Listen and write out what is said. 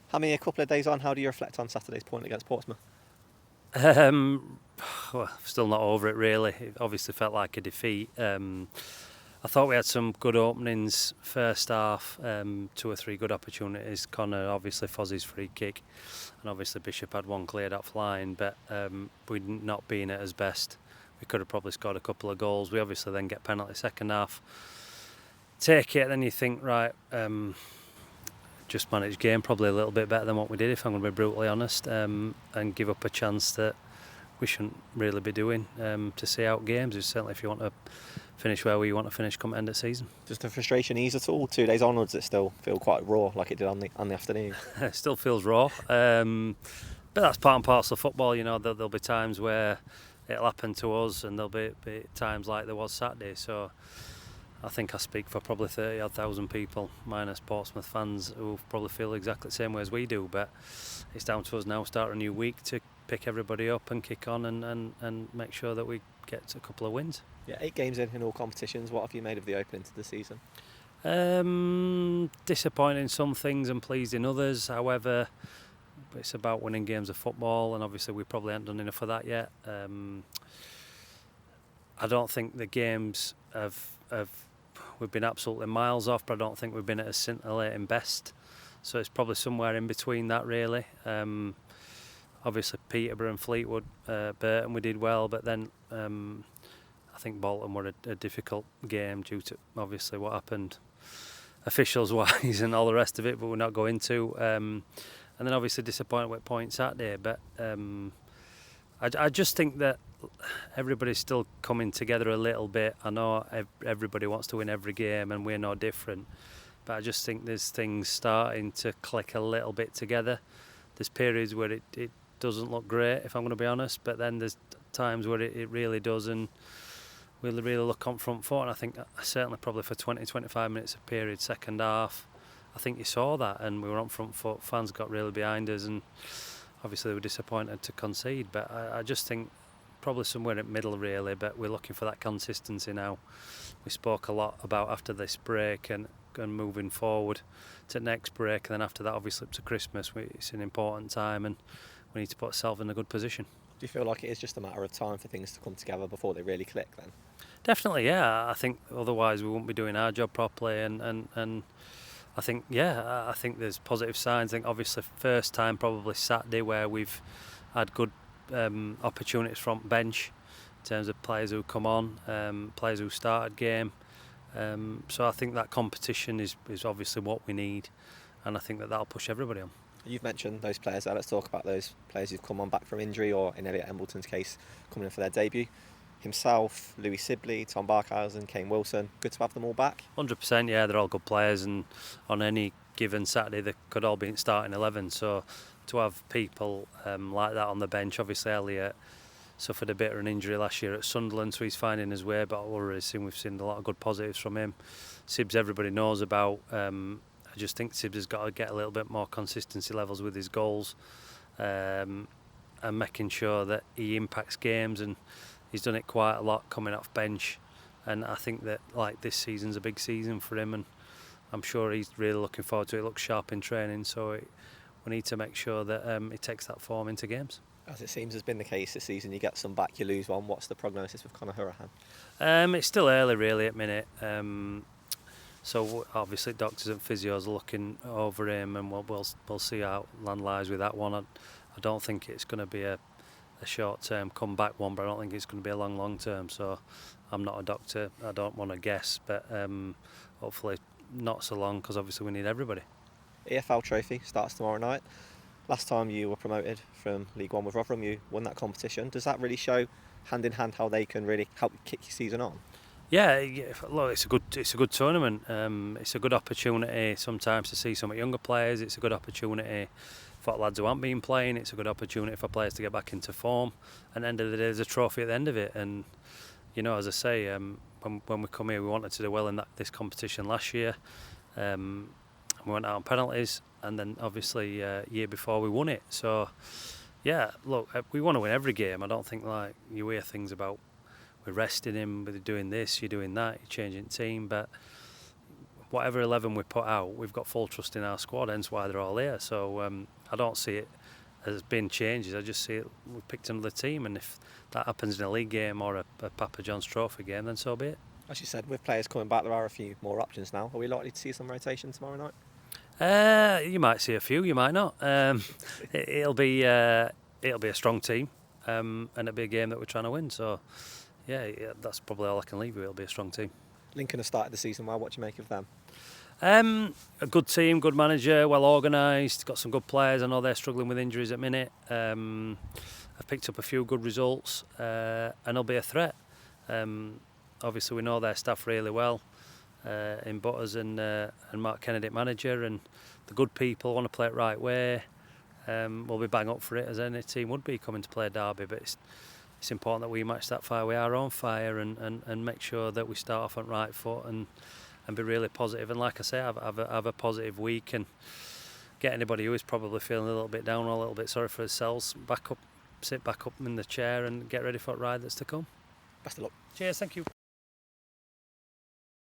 Having a couple of days on, how do you reflect on Saturday's point against Portsmouth? Well, still not over it really. It obviously felt like a defeat. I thought we had some good openings first half, 2 or 3 good opportunities. Connor, obviously Fozzie's free kick, and obviously Bishop had one cleared off line, but we'd not been at his best. We could have probably scored a couple of goals. We obviously then get penalty second half. Take it, then you think, right, just managed game probably a little bit better than what we did, if I'm going to be brutally honest, and give up a chance that we shouldn't really be doing to see out games. It's certainly if you want to finish where we want to finish come end of season. Does the frustration ease at all? 2 days onwards, it still feel quite raw like it did on the afternoon. It still feels raw, but that's part and parcel of football. You know, there'll be times where it'll happen to us, and there'll be times like there was Saturday. So I think I speak for probably 30,000 people, minus Portsmouth fans, who probably feel exactly the same way as we do. But it's down to us now, start a new week, to pick everybody up and kick on and make sure that we get a couple of wins. Yeah, 8 games in all competitions. What have you made of the opening to the season? Disappointing in some things and pleased in others. However, it's about winning games of football, and obviously we probably haven't done enough of that yet. I don't think the games we've been absolutely miles off, but I don't think we've been at a scintillating best. So it's probably somewhere in between that, really. Obviously Peterborough and Fleetwood, Burton we did well, but then I think Bolton were a difficult game due to obviously what happened officials wise and all the rest of it, but we're not going to. And then obviously disappointed with points Saturday, but I just think that everybody's still coming together a little bit. I know everybody wants to win every game and we're no different, but I just think there's things starting to click a little bit together. There's periods where it doesn't look great, if I'm going to be honest, but then there's times where it really does, and we really look on front foot. And I think certainly probably for 20-25 minutes a period, second half, I think you saw that, and we were on front foot. Fans got really behind us, and obviously they were disappointed to concede. But I just think probably somewhere in the middle really, but we're looking for that consistency now. We spoke a lot about after this break and moving forward to next break, and then after that obviously up to Christmas, it's an important time and we need to put ourselves in a good position. Do you feel like it is just a matter of time for things to come together before they really click then? Definitely, yeah. I think otherwise we wouldn't be doing our job properly, and I think, yeah, I think there's positive signs. I think obviously first time probably Saturday where we've had good opportunities front bench in terms of players who come on, players who started game. So I think that competition is obviously what we need, and I think that'll push everybody on. You've mentioned those players there. Let's talk about those players who've come on back from injury, or in Elliot Embleton's case, coming in for their debut. Himself, Louis Sibley, Tom Barkhausen, Kane Wilson. Good to have them all back. 100%, yeah, they're all good players, and on any given Saturday they could all be in starting 11. So to have people like that on the bench, obviously Elliot suffered a bit of an injury last year at Sunderland, so he's finding his way, but we've seen a lot of good positives from him. Sibs everybody knows about. I just think Sibs has got to get a little bit more consistency levels with his goals, and making sure that he impacts games, and he's done it quite a lot coming off bench, and I think that like this season's a big season for him, and I'm sure he's really looking forward to it. He looks sharp in training, so we need to make sure that he takes that form into games. As it seems has been the case this season, you get some back, you lose one. What's the prognosis with Conor Hourihane? It's still early really at minute. So obviously doctors and physios are looking over him, and we'll see how land lies with that one. I don't think it's going to be a short-term comeback one, but I don't think it's going to be a long term. So I'm not a doctor, I don't want to guess, but hopefully not so long, because obviously we need everybody. EFL Trophy starts tomorrow night. Last time you were promoted from League One with Rotherham, you won that competition. Does that really show hand in hand how they can really help kick your season on? Yeah, look, it's a good tournament. It's a good opportunity sometimes to see some younger players. It's a good opportunity for lads who haven't been playing. It's a good opportunity for players to get back into form. And at the end of the day, there's a trophy at the end of it. And you know, as I say, when we come here, we wanted to do well in this competition last year. We went out on penalties, and then obviously year before we won it. So yeah, look, we want to win every game. I don't think like you hear things about we're resting him, we're doing this, you're doing that, you're changing team, but whatever 11 we put out, we've got full trust in our squad, hence why they're all here. So I don't see it as being changes. I just see it, we picked another team, and if that happens in a league game or a Papa John's Trophy game, then so be it. As you said, with players coming back, there are a few more options now. Are we likely to see some rotation tomorrow night? You might see a few, you might not. It'll be a strong team, and it'll be a game that we're trying to win. So, yeah, that's probably all I can leave you. It'll be a strong team. Lincoln has started the season well. What do you make of them? A good team, good manager, well organised, got some good players. I know they're struggling with injuries at minute. I've picked up a few good results, and they'll be a threat. Obviously, we know their staff really well. In Butters and Mark Kennedy manager, and the good people want to play it right way. We'll be bang up for it, as any team would be coming to play Derby, but it's important that we match that fire with our own fire and make sure that we start off on right foot and be really positive, and like I say, have a positive week and get anybody who is probably feeling a little bit down or a little bit sorry for themselves sit back up in the chair and get ready for the ride that's to come. Best of luck. Cheers, thank you.